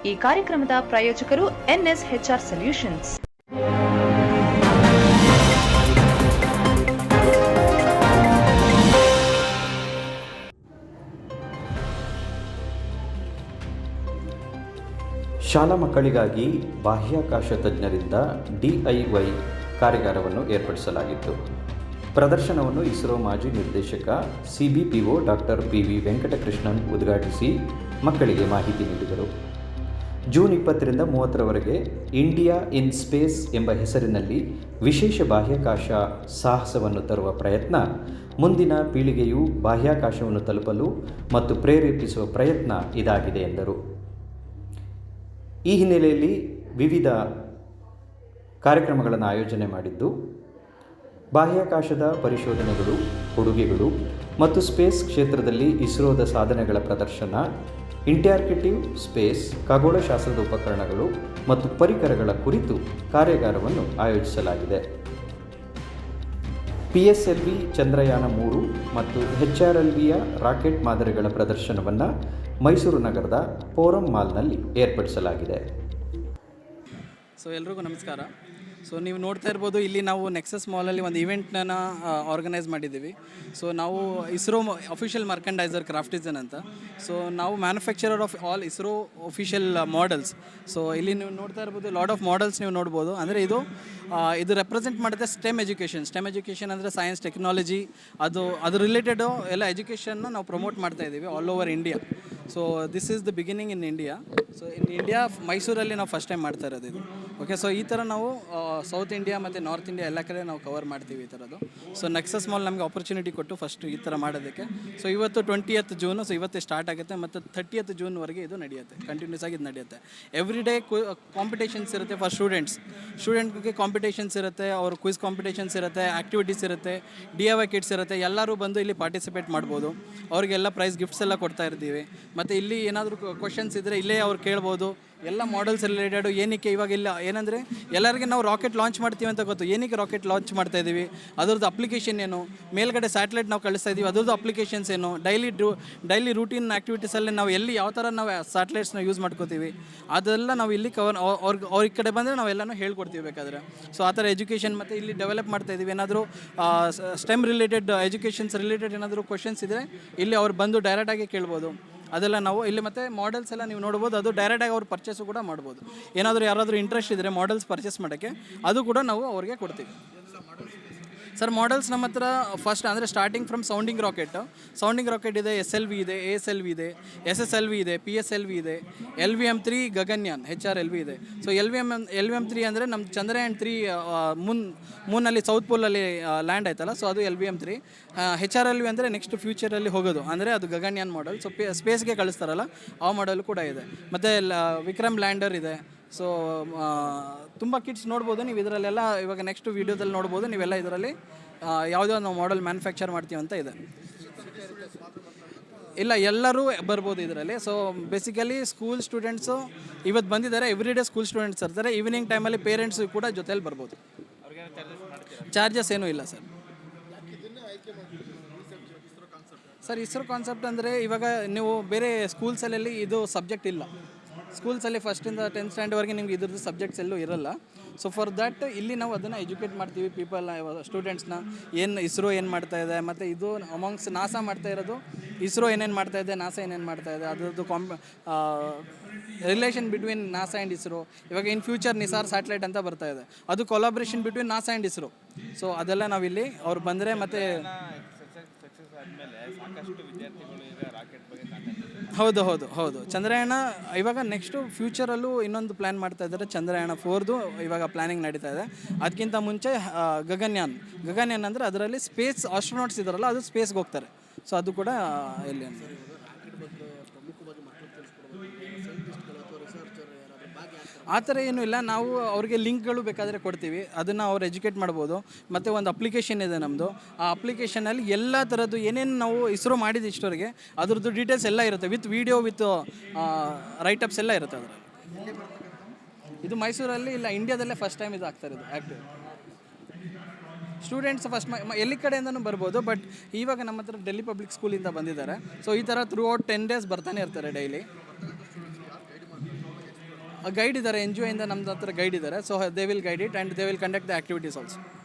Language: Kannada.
ಈ ಕಾರ್ಯಕ್ರಮದ ಪ್ರಾಯೋಜಕರು NSHR ಸೊಲ್ಯೂಷನ್ಸ್. ಶಾಲಾ ಮಕ್ಕಳಿಗಾಗಿ ಬಾಹ್ಯಾಕಾಶ ತಜ್ಞರಿಂದ DIY ಕಾರ್ಯಾಗಾರವನ್ನು ಏರ್ಪಡಿಸಲಾಗಿತ್ತು. ಪ್ರದರ್ಶನವನ್ನು ಇಸ್ರೋ ಮಾಜಿ ನಿರ್ದೇಶಕ CBPO ಡಾಕ್ಟರ್ PV ವೆಂಕಟಕೃಷ್ಣನ್ ಉದ್ಘಾಟಿಸಿ ಮಕ್ಕಳಿಗೆ ಮಾಹಿತಿ ನೀಡಿದರು. ಜೂನ್ 20ರಿಂದ 30ರವರೆಗೆ ಇಂಡಿಯಾ ಇನ್ ಸ್ಪೇಸ್ ಎಂಬ ಹೆಸರಿನಲ್ಲಿ ವಿಶೇಷ ಬಾಹ್ಯಾಕಾಶ ಸಾಹಸವನ್ನು ತರುವ ಪ್ರಯತ್ನ ಮುಂದಿನ ಪೀಳಿಗೆಯು ಬಾಹ್ಯಾಕಾಶವನ್ನು ತಲುಪಲು ಮತ್ತು ಪ್ರೇರೇಪಿಸುವ ಪ್ರಯತ್ನ ಇದಾಗಿದೆ ಎಂದರು. ಈ ಹಿನ್ನೆಲೆಯಲ್ಲಿ ವಿವಿಧ ಕಾರ್ಯಕ್ರಮಗಳನ್ನು ಆಯೋಜನೆ ಮಾಡಿದ್ದು, ಬಾಹ್ಯಾಕಾಶದ ಪರಿಶೋಧನೆಗಳು, ಕೊಡುಗೆಗಳು ಮತ್ತು ಸ್ಪೇಸ್ ಕ್ಷೇತ್ರದಲ್ಲಿ ಇಸ್ರೋದ ಸಾಧನೆಗಳ ಪ್ರದರ್ಶನ, ಇಂಟರ್ಯಾಕ್ಟಿವ್ ಸ್ಪೇಸ್, ಖಗೋಳಶಾಸ್ತ್ರದ ಉಪಕರಣಗಳು ಮತ್ತು ಪರಿಕರಗಳ ಕುರಿತು ಕಾರ್ಯಾಗಾರವನ್ನು ಆಯೋಜಿಸಲಾಗಿದೆ. PSLV ಚಂದ್ರಯಾನ 3 ಮತ್ತು HRLVಯ ರಾಕೆಟ್ ಮಾದರಿಗಳ ಪ್ರದರ್ಶನವನ್ನು ಮೈಸೂರು ನಗರದ ಫೋರಂ ಮಾಲ್ನಲ್ಲಿ ಏರ್ಪಡಿಸಲಾಗಿದೆ. ಎಲ್ರಿಗೂ ನಮಸ್ಕಾರ. ನೀವು ನೋಡ್ತಾ ಇರ್ಬೋದು, ಇಲ್ಲಿ ನಾವು ನೆಕ್ಸಸ್ ಮಾಲಲ್ಲಿ ಒಂದು ಇವೆಂಟ್ನ ಆರ್ಗನೈಸ್ ಮಾಡಿದ್ದೀವಿ. ನಾವು ಇಸ್ರೋ ಅಫಿಷಿಯಲ್ ಮರ್ಕಂಡೈಸರ್ ಕ್ರಾಫ್ಟಿಸನ್ ಅಂತ. ನಾವು manufacturer of all ISRO official models. ಇಲ್ಲಿ ನೀವು ನೋಡ್ತಾ ಇರ್ಬೋದು, ಲಾಟ್ ಆಫ್ ಮಾಡೆಲ್ಸ್ ನೀವು ನೋಡ್ಬೋದು. ಅಂದರೆ ಇದು ರೆಪ್ರೆಸೆಂಟ್ ಮಾಡುತ್ತೆ ಸ್ಟೆಮ್ ಎಜುಕೇಷನ್ ಅಂದರೆ ಸೈನ್ಸ್, ಟೆಕ್ನಾಲಜಿ, ಅದು ರಿಲೇಟೆಡು ಎಲ್ಲ ಎಜುಕೇಷನ್ನ ನಾವು ಪ್ರಮೋಟ್ ಮಾಡ್ತಾ ಇದ್ದೀವಿ all over India. This is the beginning in India. In India ಮೈಸೂರಲ್ಲಿ ನಾವು ಫಸ್ಟ್ ಟೈಮ್ ಮಾಡ್ತಾ ಇರೋದು ಇದು. ಓಕೆ, ಈ ಥರ ನಾವು ಸೌತ್ ಇಂಡಿಯಾ ಮತ್ತು ನಾರ್ತ್ ಇಂಡಿಯಾ ಎಲ್ಲ ಕಡೆ ನಾವು ಕವರ್ ಮಾಡ್ತೀವಿ ಈ ಥರದ್ದು. ನೆಕ್ಸಸ್ ಮಾಲ್ ನಮಗೆ ಆಪರ್ಚುನಿಟಿ ಕೊಟ್ಟು ಫಸ್ಟ್ ಈ ಥರ ಮಾಡೋದಕ್ಕೆ. ಇವತ್ತು 20th ಜೂನ್, ಇವತ್ತೇ ಸ್ಟಾರ್ಟ್ ಆಗುತ್ತೆ ಮತ್ತು 30th ಜೂನ್ವರೆಗೆ ಇದು ನಡೆಯುತ್ತೆ. ಕಂಟಿನ್ಯೂಸ್ ಆಗಿ ಇದು ನಡೆಯುತ್ತೆ. ಎವ್ರಿ ಡೇ ಕಾಂಪಿಟೇಷನ್ಸ್ ಇರುತ್ತೆ ಫಾರ್ ಸ್ಟೂಡೆಂಟ್ಗೆ ಕಾಂಪಿಟೇಷನ್ಸ್ ಇರುತ್ತೆ, ಅವ್ರ ಕ್ವಿಜ್ ಕಾಂಪಿಟೇಷನ್ಸ್ ಇರುತ್ತೆ, ಆ್ಯಕ್ಟಿವಿಟೀಸ್ ಇರುತ್ತೆ, DIY ಕಿಟ್ಸ್ ಇರುತ್ತೆ. ಎಲ್ಲರೂ ಬಂದು ಇಲ್ಲಿ ಪಾರ್ಟಿಸಿಪೇಟ್ ಮಾಡ್ಬೋದು. ಅವರಿಗೆಲ್ಲ ಪ್ರೈಸ್ ಗಿಫ್ಟ್ಸ್ ಎಲ್ಲ ಕೊಡ್ತಾ ಇರ್ತೀವಿ. ಮತ್ತು ಇಲ್ಲಿ ಏನಾದರೂ ಕ್ವಶನ್ಸ್ ಇದ್ದರೆ ಇಲ್ಲೇ ಅವ್ರು ಕೇಳ್ಬೋದು. ಎಲ್ಲ ಮಾಡೆಲ್ಸ್ ರಿಲೇಟೆಡು ಏನಕ್ಕೆ ಇವಾಗ ಇಲ್ಲ ಏನಂದರೆ ಎಲ್ಲರಿಗೆ ನಾವು ರಾಕೆಟ್ ಲಾಂಚ್ ಮಾಡ್ತೀವಿ ಅಂತ ಗೊತ್ತು. ಏನಕ್ಕೆ ರಾಕೆಟ್ ಲಾಂಚ್ ಮಾಡ್ತಾ ಇದ್ದೀವಿ, ಅದರದ್ದು ಅಪ್ಲಿಕೇಶನ್ ಏನು, ಮೇಲ್ಗಡೆ ಸ್ಯಾಟಲೈಟ್ ನಾವು ಕಳಿಸ್ತಾ ಇದ್ದೀವಿ, ಅದರದ್ದು ಅಪ್ಲಿಕೇಶನ್ಸ್ ಏನು, ಡೈಲಿ ರೂಟೀನ್ ಆ್ಯಕ್ಟಿವಿಟೀಸಲ್ಲಿ ನಾವು ಎಲ್ಲಿ ಯಾವ ಥರ ನಾವು ಸ್ಯಾಟಲೈಟ್ಸ್ನ ಯೂಸ್ ಮಾಡ್ಕೋತೀವಿ, ಅದೆಲ್ಲ ನಾವು ಇಲ್ಲಿ ಅವ್ರ ಈ ಕಡೆ ಬಂದರೆ ನಾವೆಲ್ಲನೂ ಹೇಳ್ಕೊಡ್ತೀವಿ ಬೇಕಾದರೆ. ಆ ಥರ ಎಜುಕೇಷನ್ ಮತ್ತು ಇಲ್ಲಿ ಡೆವಲಪ್ ಮಾಡ್ತಾ ಇದ್ದೀವಿ. ಏನಾದರೂ ಸ್ಟೆಮ್ ರಿಲೇಟೆಡ್ ಎಜುಕೇಷನ್ಸ್ ರಿಲೇಟೆಡ್ ಏನಾದರೂ ಕ್ವಶನ್ಸ್ ಇದ್ದರೆ ಇಲ್ಲಿ ಅವ್ರು ಬಂದು ಡೈರೆಕ್ಟಾಗಿ ಕೇಳ್ಬೋದು. ಅದೆಲ್ಲ ನಾವು ಇಲ್ಲಿ ಮತ್ತು ಮಾಡೆಲ್ಸ್ ಎಲ್ಲ ನೀವು ನೋಡ್ಬೋದು. ಅದು ಡೈರೆಕ್ಟಾಗಿ ಅವ್ರು ಪರ್ಚೇಸು ಕೂಡ ಮಾಡ್ಬೋದು. ಯಾರಾದರೂ ಇಂಟ್ರೆಸ್ಟ್ ಇದ್ದರೆ ಮಾಡೆಲ್ಸ್ ಪರ್ಚೇಸ್ ಮಾಡೋಕ್ಕೆ ಅದು ಕೂಡ ನಾವು ಅವ್ರಿಗೆ ಕೊಡ್ತೀವಿ. ಮಾಡೆಲ್ಸ್ ನಮ್ಮ ಹತ್ರ ಫಸ್ಟ್ ಅಂದರೆ ಸ್ಟಾರ್ಟಿಂಗ್ ಫ್ರಮ್ ಸೌಂಡಿಂಗ್ ರಾಕೆಟ್ ಇದೆ, SLV ಇದೆ, ASLV ಇದೆ, SSLV ಇದೆ, PSLV ಇದೆ, LVM-3 ಗಗನ್ಯಾನ್ HRLV ಇದೆ. LVM-3 ಅಂದರೆ ನಮ್ಮ ಚಂದ್ರಯಾನ್ 3 ಮೂನಲ್ಲಿ ಸೌತ್ ಪೋಲಲ್ಲಿ ಲ್ಯಾಂಡ್ ಆಯ್ತಲ್ಲ, ಅದು LVM-3. HRLV ಅಂದರೆ ನೆಕ್ಸ್ಟ್ ಫ್ಯೂಚರಲ್ಲಿ ಹೋಗೋದು, ಅಂದರೆ ಅದು ಗಗನ್ಯಾನ್ ಮಾಡೆಲ್. ಸ್ಪೇಸ್ಗೆ ಕಳಿಸ್ತಾರಲ್ಲ ಆ ಮಾಡೆಲ್ ಕೂಡ ಇದೆ. ಮತ್ತು ವಿಕ್ರಮ್ ಲ್ಯಾಂಡರ್ ಇದೆ. ತುಂಬ ಕಿಟ್ಸ್ ನೋಡ್ಬೋದು ನೀವು ಇದರಲ್ಲೆಲ್ಲ. ಇವಾಗ ನೆಕ್ಸ್ಟ್ ವೀಡಿಯೋದಲ್ಲಿ ನೋಡ್ಬೋದು ನೀವೆಲ್ಲ. ಇದರಲ್ಲಿ ಯಾವುದೋ ನಾವು ಮಾಡೆಲ್ ಮ್ಯಾನುಫ್ಯಾಕ್ಚರ್ ಮಾಡ್ತೀವಿ ಅಂತ ಇದೆ. ಇಲ್ಲ, ಎಲ್ಲರೂ ಬರ್ಬೋದು ಇದರಲ್ಲಿ. ಬೇಸಿಕಲಿ ಸ್ಕೂಲ್ ಸ್ಟೂಡೆಂಟ್ಸು ಇವತ್ತು ಬಂದಿದ್ದಾರೆ. ಎವ್ರಿ ಡೇ ಸ್ಕೂಲ್ ಸ್ಟೂಡೆಂಟ್ಸ್ ಇರ್ತಾರೆ. ಈವ್ನಿಂಗ್ ಟೈಮಲ್ಲಿ ಪೇರೆಂಟ್ಸು ಕೂಡ ಜೊತೆಯಲ್ಲಿ ಬರ್ಬೋದು. ಚಾರ್ಜಸ್ ಏನೂ ಇಲ್ಲ ಸರ್. ಇಸ್ರೋ ಕಾನ್ಸೆಪ್ಟ್ ಅಂದರೆ ಇವಾಗ ನೀವು ಬೇರೆ ಸ್ಕೂಲ್ಸಲ್ಲಿ ಇದು ಸಬ್ಜೆಕ್ಟ್ ಇಲ್ಲ. ಸ್ಕೂಲ್ಸಲ್ಲಿ ಫಸ್ಟಿಂದ 10th ಸ್ಟ್ಯಾಂಡರ್ಡ್ವರೆಗೆ ನಿಮ್ಗೆ ಇದ್ರದ್ದು ಸಬ್ಜೆಕ್ಟ್ಸ್ ಎಲ್ಲೂ ಇರೋಲ್ಲ. ಫಾರ್ ದ್ಯಾಟ್ ಇಲ್ಲಿ ನಾವು ಅದನ್ನು ಎಜುಕೇಟ್ ಮಾಡ್ತೀವಿ ಸ್ಟೂಡೆಂಟ್ಸ್ನ. ಇಸ್ರೋ ಏನು ಮಾಡ್ತಾ ಇದೆ, ಮತ್ತು ಇದು ಅಮಾಂಗ್ಸ್ ನಾಸಾ ಮಾಡ್ತಾ ಇರೋದು. ಇಸ್ರೋ ಏನೇನು ಮಾಡ್ತಾ ಇದೆ, ನಾಸಾ ಏನೇನು ಮಾಡ್ತಾ ಇದೆ, ಅದರದ್ದು relation between NASA and ISRO. ಇವಾಗ ಇನ್ ಫ್ಯೂಚರ್ ನಿಸಾರ್ ಸ್ಯಾಟಲೈಟ್ ಅಂತ ಬರ್ತಾ ಇದೆ, ಅದು collaboration between NASA and ISRO. ಅದೆಲ್ಲ ನಾವಿಲ್ಲಿ ಅವ್ರು ಬಂದರೆ ಮತ್ತು ಹೌದು ಚಂದ್ರಯಾನ ಇವಾಗ ನೆಕ್ಸ್ಟು ಫ್ಯೂಚರಲ್ಲೂ ಇನ್ನೊಂದು ಪ್ಲ್ಯಾನ್ ಮಾಡ್ತಾ ಇದ್ದಾರೆ. ಚಂದ್ರಯಾನ 4ದು ಇವಾಗ ಪ್ಲ್ಯಾನಿಂಗ್ ನಡೀತಾ ಇದೆ. ಅದಕ್ಕಿಂತ ಮುಂಚೆ ಗಗನ್ಯಾನ್ ಅಂದರೆ ಅದರಲ್ಲಿ ಸ್ಪೇಸ್ ಆಸ್ಟ್ರೋನಾಟ್ಸ್ ಇದ್ದಾರಲ್ಲ, ಅದು ಸ್ಪೇಸ್ಗೆ ಹೋಗ್ತಾರೆ. ಅದು ಕೂಡ ಎಲ್ಲಿ ಆ ಥರ ಏನೂ ಇಲ್ಲ. ನಾವು ಅವ್ರಿಗೆ ಲಿಂಕ್ಗಳು ಬೇಕಾದರೆ ಕೊಡ್ತೀವಿ, ಅದನ್ನು ಅವ್ರು ಎಜುಕೇಟ್ ಮಾಡ್ಬೋದು. ಮತ್ತು ಒಂದು ಅಪ್ಲಿಕೇಶನ್ ಇದೆ ನಮ್ಮದು. ಆ ಅಪ್ಲಿಕೇಶನಲ್ಲಿ ಎಲ್ಲ ಥರದ್ದು ಏನೇನು ನಾವು ಇಸ್ರೋ ಮಾಡಿದ್ದು ಇಷ್ಟವರೆಗೆ ಅದ್ರದ್ದು ಡೀಟೇಲ್ಸ್ ಎಲ್ಲ ಇರುತ್ತೆ, ವಿತ್ ವೀಡಿಯೋ, ವಿತ್ ರೈಟಪ್ಸ್ ಎಲ್ಲ ಇರುತ್ತೆ ಅದರಲ್ಲಿ. ಇದು ಮೈಸೂರಲ್ಲಿ ಇಲ್ಲ, ಇಂಡಿಯಾದಲ್ಲೇ ಫಸ್ಟ್ ಟೈಮ್ ಇದು ಆಗ್ತಾ ಇರೋದು ಆ್ಯಕ್ಟಿವ್. ಸ್ಟೂಡೆಂಟ್ಸ್ ಫಸ್ಟ್ ಎಲ್ಲಿ ಕಡೆಯಿಂದನೂ ಬರ್ಬೋದು. ಬಟ್ ಇವಾಗ ನಮ್ಮ ಹತ್ರ ಡೆಲ್ಲಿ ಪಬ್ಲಿಕ್ ಸ್ಕೂಲಿಂದ ಬಂದಿದ್ದಾರೆ. ಈ ಥರ ಥ್ರೂ ಔಟ್ 10 days ಬರ್ತಾನೆ ಇರ್ತಾರೆ ಡೈಲಿ. ಗೈಡ್ ಇದ್ದಾರೆ, NGO ಇಂದ ನಮ್ದು ಹತ್ರ ಗೈಡ್ ಇದ್ದಾರೆ. So they will guide it and they will conduct the activities also.